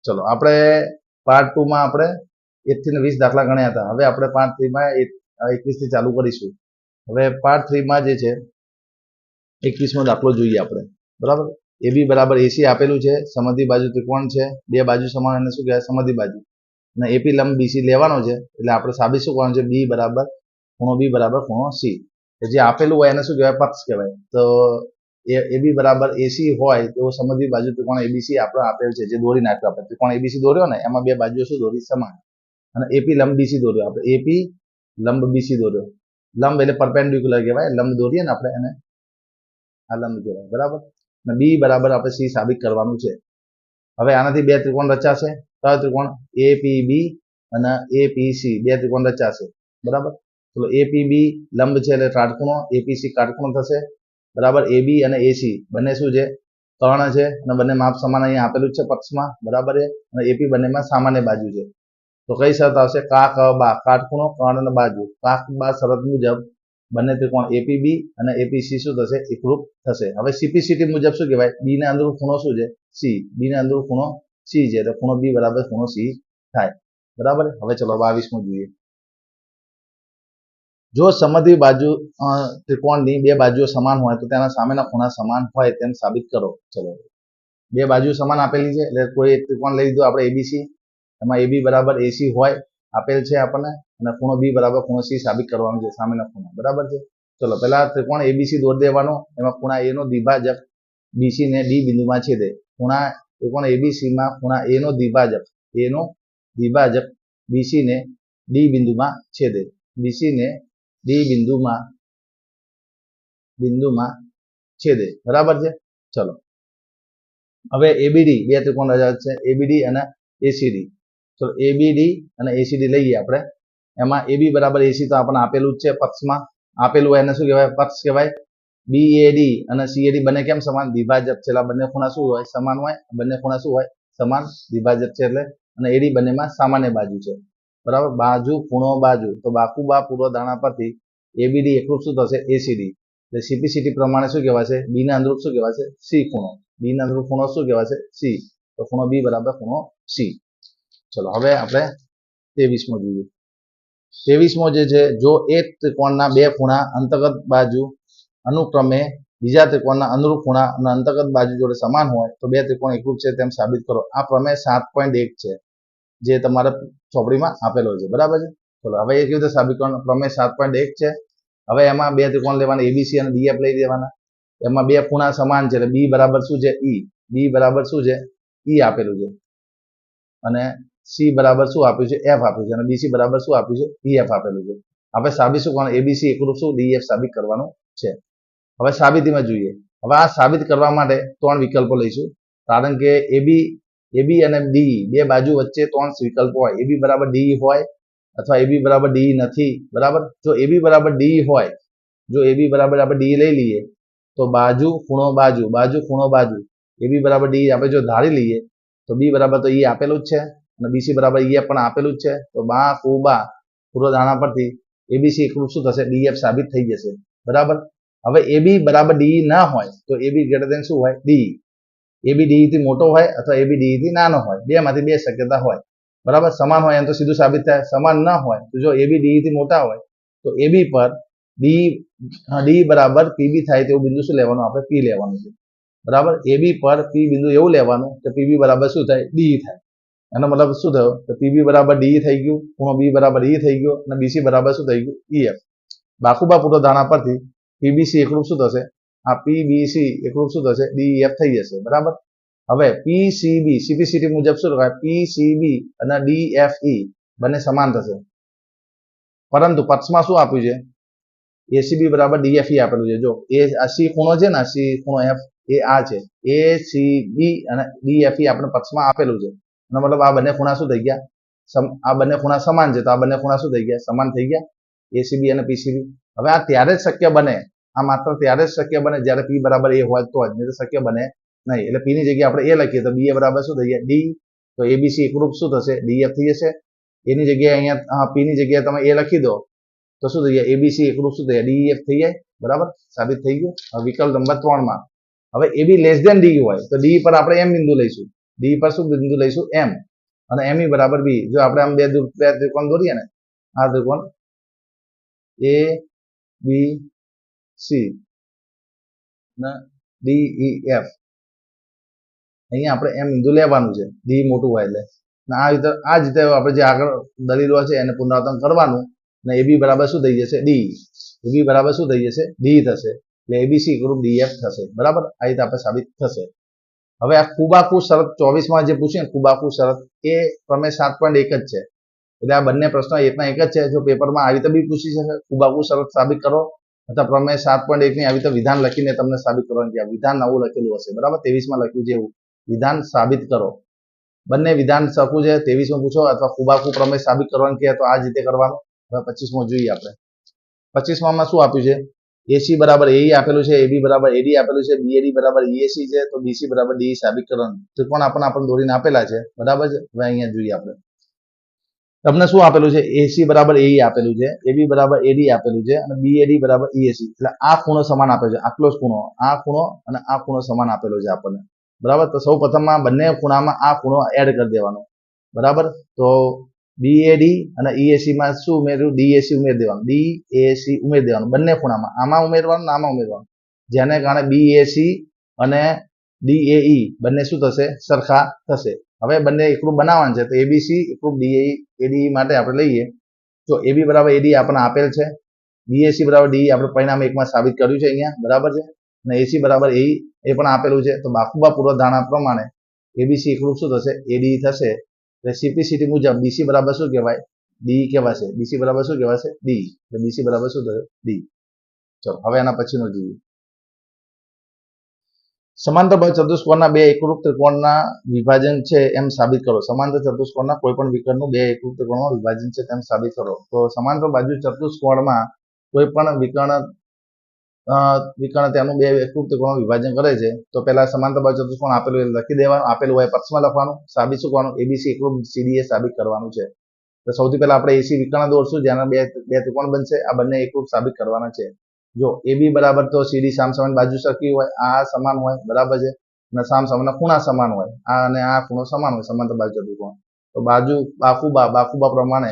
ચલો આપણે પાર્ટ 2 માં આપણે 1 થી 20 દાખલા ગણ્યા હતા. હવે આપણે પાર્ટ 3 માં 21 થી ચાલુ કરીશું. હવે પાર્ટ 3 માં જે છે 21મો દાખલો જોઈએ આપણે. બરાબર. AB બરાબર AC આપેલું છે, સમદ્વિ બાજુ ત્રિકોણ છે, બે બાજુ સમાન અને શું કહેવાય સમદ્વિ બાજુ. અને AP લંબ BC લેવાનો છે. એટલે આપણે સાબિત શું કરવાનું છે? B બરાબર ખૂણો B બરાબર ખૂણો C. જે આપેલું હોય એને શું કહેવાય? પક્ષ કહેવાય. તો AB બરાબર AC હોય તો સમદ્વિ બાજુ ત્રિકોણ ABC આપણે આપેલ છે, જે દોરી નાખ્યો આપણે ત્રિકોણ ABC દોર્યો ને, એમાં બે બાજુઓ શું દોરી? સમાન. અને AP લંબ BC દોર્યો આપણે, AP લંબ BC દોર્યો. લંબ એટલે પરપેન્ડિક્યુલર કહેવાય, લંબ દોરીએ ને આપણે એને આ લંબ કહેવાય. બરાબર. અને B બરાબર આપણે C સાબિત કરવાનું છે. હવે આનાથી બે ત્રિકોણ રચાશે. કયો ત્રિકોણ? APB અને APC બે ત્રિકોણ રચાશે. બરાબર. તો APB લંબ છે એટલે કાટખૂણો, APC કાટખૂણો થશે. બરાબર. AB અને AC બંને શું છે? કર્ણ છે. અને બંને માપ સમાન અહીંયા આપેલું જ છે પક્ષમાં. બરાબર. અને AP બંનેમાં સામાન્ય બાજુ છે. તો કઈ શરત આવશે? કા ક બા, કાટખૂણો, કર્ણ અને બાજુ. કા બા શરત મુજબ બંને ત્રિકોણ APB અને APC શું થશે? એકરૂપ થશે. હવે CPCT મુજબ શું કહેવાય? B ને અંદરૂપ ખૂણો શું છે? C. B ને અંદરૂપ ખૂણો C છે. તો ખૂણો B બરાબર ખૂણો C થાય. બરાબર. હવે ચલો 22મો જોઈએ. જો સમદ્વિ બાજુ ત્રિકોણની બે બાજુઓ સમાન હોય તો તેના સામેના ખૂણા સમાન હોય તેમ સાબિત કરો. ચલો, બે બાજુ સમાન આપેલી છે એટલે કોઈ એક ત્રિકોણ લઈ લીધો આપણે ABC. એમાં AB બરાબર AC હોય આપેલ છે આપણને, અને ખૂણો B બરાબર ખૂણો C સાબિત કરવાનું છે, સામેના ખૂણા. બરાબર છે. ચલો, પહેલા ત્રિકોણ ABC દોરી દેવાનો. એમાં ખૂણા A નો દ્વિભાજક BC ને D બિંદુમાં છેદે. ખૂણા ત્રિકોણ ABC માં ખૂણા A નો દ્વિભાજક BC ને D બિંદુમાં છેદે. BC ને D બિંદુમાં છેદે. બરાબર છે. ચલો, હવે ABD બે ત્રિકોણ રચાય છે, ABD અને ACD. તો ABD અને ACD લઈએ આપણે. એમાં AB બરાબર AC તો આપણને આપેલું જ છે પક્ષમાં. આપેલું હોય એને શું કહેવાય? પક્ષ કહેવાય. BAD અને CAD બંને કેમ સમાન? દ્વિભાજક છે. બંને ખૂણા શું હોય? સમાન હોય. બંને ખૂણા શું હોય? સમાન. દ્વિભાજક છે એટલે. અને AD બંનેમાં સામાન્ય બાજુ છે. બરાબર. બાજુ ખૂણો બાજુ. તો બાકુબા પૂર્વ દાણા પરથી ABD એકરૂપ શું થશે? ACD. એટલે CPCT પ્રમાણે શું કહેવાશે? B ને અનુરૂપ શું કહેવાશે? C ખૂણો. B ને અનુરૂપ ખૂણો શું કહેવાશે? C. તો ખૂણો B બરાબર ખૂણો C. ચલો, હવે આપણે 23મો જોઈએ. 23મો જે છે, જો એક ત્રિકોણના બે ખૂણા અંતર્ગત બાજુ અનુક્રમે બીજા ત્રિકોણના અનુરૂપ ખૂણા અને અંતર્ગત બાજુ જોડે સમાન હોય તો બે ત્રિકોણ એકરૂપ છે તેમ સાબિત કરો. આ પ્રમેય 7.1 છે, જે તમારા ચોપડીમાં આપેલો છે. બરાબર છે. ચલો, હવે એ કેવી રીતે સાબિત કરવાનું? પ્રમેય 7.1 છે. હવે એમાં બે ત્રિકોણ લેવાના, ABC અને DF લઈ દેવાના. એમાં બે ખૂણા સમાન છે એટલે B બરાબર શું છે? E. B બરાબર શું છે? E આપેલું છે. અને C બરાબર શું આપ્યું છે? F આપ્યું છે. અને BC બરાબર શું આપ્યું છે? DF આપેલું છે. આપણે સાબિત શું કરવાનું? ABC એકરૂપ શું? DF સાબિત કરવાનું છે. હવે સાબિતીમાં જોઈએ. હવે આ સાબિત કરવા માટે ત્રણ વિકલ્પો લઈશું. કારણ કે AB અને D બે બાજુ વચ્ચે ત્રણ વિકલ્પો હોય. AB બરાબર D હોય અથવા AB બરાબર D નથી. બરાબર. જો AB બરાબર D હોય, જો AB બરાબર આપણે D લઈ લઈએ તો બાજુ ખૂણો બાજુ, બાજુ ખૂણો બાજુ, AB બરાબર D આપણે જો ધારી લઈએ તો B બરાબર તો E આપેલું જ છે, અને BC બરાબર E પણ આપેલું જ છે. તો બા કુબા પૂર્વ ધારણા પરથી ABC એકરૂપ શું થશે? DF સાબિત થઈ જશે. બરાબર. હવે AB બરાબર D ના હોય તો AB ગ્રેટર દેન શું હોય? D. AB D થી મોટો હોય અથવા AB D થી નાનો હોય. બે માંથી બે શક્યતા હોય. બરાબર. સમાન હોય એમ તો સીધું સાબિત થાય. સમાન ન હોય તો જો AB D થી મોટા હોય તો AB પર D બરાબર PB થાય તેવું બિંદુ શું લેવાનું? આપણે P લેવાનું છે. બરાબર. AB પર P બિંદુ એવું લેવાનું કે PB બરાબર શું થાય? D થાય. એનો મતલબ શું થયો? તો PB બરાબર D થઈ ગયું, ખૂણો B બરાબર E થઈ ગયો, અને BC બરાબર શું થઈ ગયું? EF. બાકુબા પૂર્વ ધારણા પરથી PBC એકરૂપ શું થશે? આ PBC એકરૂપ શું થશે? DEF થઈ જશે. બરાબર. હવે PCB CPCT મુજબ શું લખાય? PCB અને DFE બંને સમાન થશે. પરંતુ પક્ષમાં શું આપ્યું છે? ACB બરાબર DFE આપેલું છે. જો આ C ખૂણો છે ને, C ખૂણો F એ આ છે. ACB અને DFE આપણે પક્ષમાં આપેલું છે. એનો મતલબ આ બંને ખૂણા શું થઈ ગયા? આ બંને ખૂણા સમાન છે. તો આ બંને ખૂણા શું થઈ ગયા? સમાન થઈ ગયા. ACB અને PCB. હવે આ ત્યારે જ શક્ય બને, આ માત્ર ત્યારે જ શક્ય બને જ્યારે P બરાબર A હોય તો જ, નહીં તો શક્ય બને નહીં. એટલે P ની જગ્યાએ આપણે A લખીએ તો B બરાબર શું થઈ જાય? D. તો ABC એકરૂપ શું થશે? DF થઈ જશે. એની જગ્યાએ અહીંયા P ની જગ્યાએ તમે A લખી દો તો શું થઈ જાય? ABC એકરૂપ શું થઈ જાય? DEF થઈ જાય. બરાબર. સાબિત થઈ ગયું. હવે વિકલ્પ નંબર 3 માં હવે AB લેસ ધેન D હોય તો D પર આપણે M બિંદુ લઈશું. ડી પર શું બિંદુ લઈશું એમ, અને એમ ઈ બરાબર બી. જો આપણે આમ બે ત્રિકોણ દોરીએ ને, આ ત્રિકોણ એ બી સી અને ડી ઈ એફ, અહીંયા આપણે એમ બિંદુ લેવાનું છે, ડી મોટું હોય એટલે. આ જ રીતે આપણે જે આગળ દલીલો છે એને પુનરાવર્તન કરવાનું, અને એ બી બરાબર શું થઈ જશે ડી, એ બી બરાબર શું થઈ જશે ડી થશે, એટલે એબીસી ગ્રુપ ડીએફ થશે. બરાબર, આ રીતે આપણે સાબિત થશે. હવે આ કુબાકુ શરત 24 જે પૂછ્યું ને કુબાકુ શરત, એ પ્રમેય 7.1 જ છે. એટલે આ બંને પ્રશ્નો એકના એક જ છે. જો પેપરમાં આવી રીતે બી પૂછી શકે, કુબાકુ શરત સાબિત કરો, અથવા પ્રમેય 7.1 ની આવી રીતે વિધાન લખીને તમને સાબિત કરવાનું છે. વિધાન નવું લખેલું હશે, બરાબર, 23માં લખ્યું છે એવું, વિધાન સાબિત કરો. બંને વિધાન સરખું છે. 23માં પૂછો અથવા કુબાકુ પ્રમેય સાબિત કરવાનું કહે તો આ જ રીતે કરવાનું. હવે 25માં જોઈએ આપણે. 25માં શું આપ્યું છે? એસી બરાબર એઈ આપેલું છે, એબી બરાબર એડી આપેલું છે, બીએડી બરાબર ઈએસી છે, તો બીસી બરાબર ડી સાબિત કરવાનું. ત્રિકોણ આપણને દોરીને આપેલા છે, બરાબર છે. હવે અહીંયા જોઈએ આપણે. તમને શું આપેલું છે? એસી બરાબર એઈ આપેલું છે, એબી બરાબર એડી આપેલું છે, અને બીએડી બરાબર ઈએસી. એટલે આ ખૂણો સમાન આપેલો છે, આટલો જ ખૂણો, આ ખૂણો અને આ ખૂણો સમાન આપેલો છે આપણને. બરાબર, તો સૌ પ્રથમમાં બંને ખૂણામાં આ ખૂણો એડ કરી દેવાનો. બરાબર, તો બીએડી અને ઈએસી માં શું ઉમેર્યું? ડીએસી ઉમેરી દેવાનું, ડીએસી ઉમેરી દેવાનું બંને ખૂણામાં, આમાં ઉમેરવાનું, આમાં ઉમેરવાનું, જેને કારણે બીએસી અને ડીએઈ બંને શું થશે? સરખા થશે. હવે બંને એકરૂપ બનાવવાનું છે, તો એબીસી એકરૂપ એડી માટે આપણે લઈએ. તો એબી બરાબર એડી આપણને આપેલ છે, બીએસી બરાબર ડી આપણે પરિણામ 1 માં સાબિત કર્યું છે અહીંયા, બરાબર છે. અને એસી બરાબર એઈ એ પણ આપેલું છે. તો બાખુબા પૂર્વધારણા પ્રમાણે એબીસી એકરૂપ શું થશે? એડી થશે. સિમ્પ્લિસિટી મુજબ બીસી બરાબર શું કહેવાય? ડી કહેવાશે. બીસી બરાબર શું કહેવાશે? ડી. એટલે બીસી બરાબર શું થશે? ડી. ચલો હવે આના પછીનો જોઈએ. સમાંતર બાજુ ચતુષ્કોણના બે એકરૂપ ત્રિકોણના વિભાજન છે એમ સાબિત કરો. સમાંતર ચતુષ્કોણના કોઈ પણ વિકર્ણનું બે એકરૂપ ત્રિકોણમાં વિભાજન છે તેમ સાબિત કરો. તો સમાંતર બાજુ ચતુષ્કોણમાં કોઈ પણ વિકર્ણ તેનું બે એકરૂપ ત્રિકોણમાં વિભાજન કરે છે. તો પહેલા સમાંતર બાજુ ચતુષ્કોણ આપેલું એ લખી દેવાનું, આપેલું હોય પક્ષમાં લખવાનું. સાબિત શું કરવાનું? એબીસી એકરૂપ સીડી એ સાબિત કરવાનું છે. તો સૌથી પહેલા આપણે એસી વિકર્ણ દોરશું, જેના બે ત્રિકોણ બનશે. આ બંને એકરૂપ સાબિત કરવાના છે. જો એબી બરાબર તો સીડી સામસામેની બાજુ સરખી હોય, આ સમાન હોય, બરાબર છે, અને સામસામેના ખૂણા સમાન હોય, આ અને આ ખૂણો સમાન હોય સમાંતર બાજુ ચતુષ્કોણ. તો બાકુબા પ્રમાણે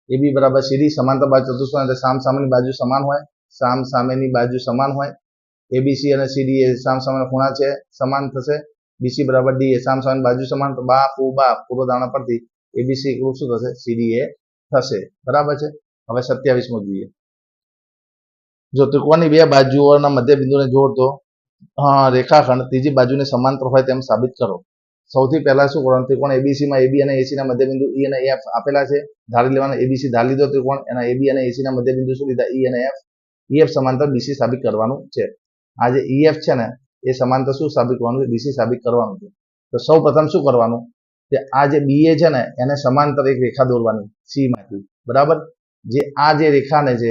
એબી બરાબર સીડી સમાંતર બાજુ ચતુષ્કોણ એટલે સામસામેની બાજુ સમાન હોય, સામસામેની બાજુ સમાન હોય. એબીસી અને સીડી એ સામસામેના ખૂણા છે, સમાન થશે. બીસી બરાબર ડી એ સામસામેની બાજુ સમાન. તો પૂર્વધારણા પરથી એબીસી એકરૂપ શું થશે? સીડી એ થશે. બરાબર છે. હવે 27માં જોઈએ. જો ત્રિકોણની બે બાજુઓના મધ્ય બિંદુને જોડતો રેખાખંડ ત્રીજી બાજુને સમાંતર હોય તેમ સાબિત કરો. સૌથી પહેલા શું કરવાનું? ત્રિકોણ એબીસી માં એબી અને એસી ના મધ્ય બિંદુ ઈ અને એફ આપેલા છે. ધારી લેવાના, એબીસી ધારી લીધો ત્રિકોણ, એના એબી અને એસી ના મધ્ય બિંદુ શું લીધા? ઈ અને એફ. ઈએફ સમાંતર બીસી સાબિત કરવાનું છે. આ જે ઈએફ છે ને, એ સમાંતર શું સાબિત કરવાનું છે? બીસી સાબિત કરવાનું છે. તો સૌ પ્રથમ શું કરવાનું? કે આ જે બીએ છે ને, એને સમાંતર એક રેખા દોરવાની સી માંથી. બરાબર, જે આ જે રેખાને છે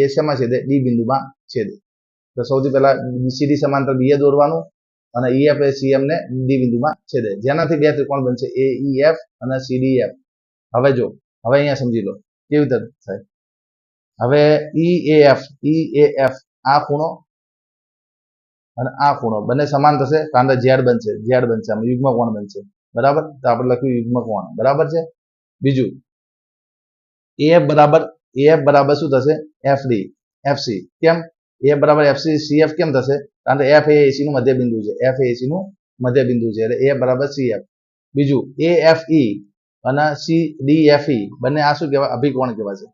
એ શેમાં છેદે? ડી બિંદુમાં છેદે. તો સૌથી પહેલા બીસીડી સમાંતર બીએ દોરવાનું, અને ઈએફ એ સીએમ ને ડી બિંદુમાં છેદે, જેનાથી બે ત્રિકોણ બનશે એઈએફ અને સીડીએફ. હવે જો, હવે અહીંયા સમજી લો કેવી રીતે થાય. હવે ઈએએફ આ ખૂણો અને આ ખૂણો બંને સમાન થશે, કારણ કે ઝેડ બનશે, આમાં યુગ્મ કોણ બનશે. બરાબર, તો આપણે લખ્યું યુગ્મ કોણ. બરાબર છે. બીજું એએફ બરાબર શું થશે? FD FC. કેમ? એફ બરાબર એફસી સીએફ કેમ થશે? કારણ કે એફ એ એસી નું મધ્ય બિંદુ છે, એફ એ એસી નું મધ્ય બિંદુ છે, એટલે એફ બરાબર સીએફ. બીજું એએફઈ અને સીડીએફઈ બંને આ શું કહેવાય? અભિકોણ કહેવાશે.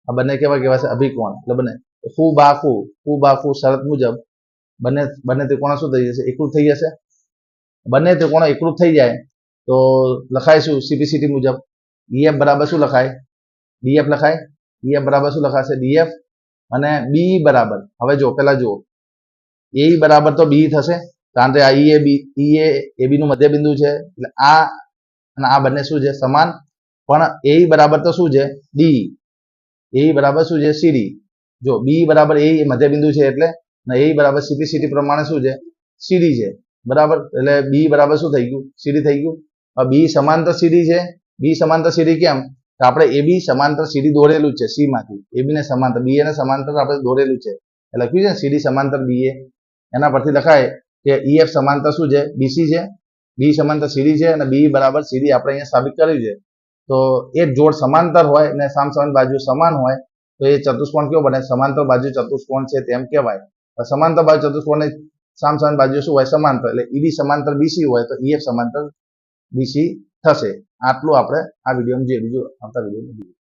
આ બંને કેવા કહેવાશે? અભિકોણ. એટલે બંને કુબાકુ શરત મુજબ બંને ત્રિકોણો શું થઈ જશે? એકરૂપ થઈ જશે. બંને ત્રિકોણો એકરૂપ થઈ જાય તો લખાય શું? સીપીસીટી મુજબ ઈએફ બરાબર શું લખાય? ડીએફ લખાય. ઈએફ બરાબર શું લખાશે? ડીએફ. અને બી બરાબર, હવે જો પેલા જુઓ, એ બરાબર તો બી થશે, કારણ કે આ ઈ એ બી નું મધ્ય બિંદુ છે, એટલે આ અને આ બંને શું છે? સમાન. પણ એ બરાબર તો શું છે? ડી. એ બરાબર શું છે? સીડી. જો બી બરાબર એ મધ્ય બિંદુ છે એટલે, અને એ બરાબર સીપીસીટી પ્રમાણે શું છે? સીડી છે. બરાબર, એટલે બી બરાબર શું થઈ ગયું? સીડી થઈ ગયું. બી સમાંતર સીડી છે. બી સમાંતર સીડી કેમ? તો આપણે એબી સમાંતર સીડી દોરેલું છે સી માંથી, એબી ને સમાંતર, બી ને સમાંતર આપણે દોરેલું છે, એટલે લખ્યું છે સીડી સમાંતર બીએ. એના પરથી લખાય કે ઈએફ સમાંતર શું છે? બીસી છે. બી સમાંતર સીડી છે અને બી બરાબર સીડી આપણે અહીંયા સાબિત કર્યું છે. તો એ જોડ સમાંતર હોય અને સામસામેની બાજુ સમાન હોય તો એ ચતુષ્કોણ કેવો બને? સમાંતર બાજુ ચતુષ્કોણ છે તેમ કહેવાય. સમાંતર બાજુ ચતુષ્કોણ સામસામેની બાજુ શું હોય? સમાંતર. એટલે ઈડી સમાંતર બીસી હોય તો ઈએફ સમાંતર બીસી થશે. આટલું આપણે આ વિડીયોમાં જે બીજું આવતા વિડીયોમાં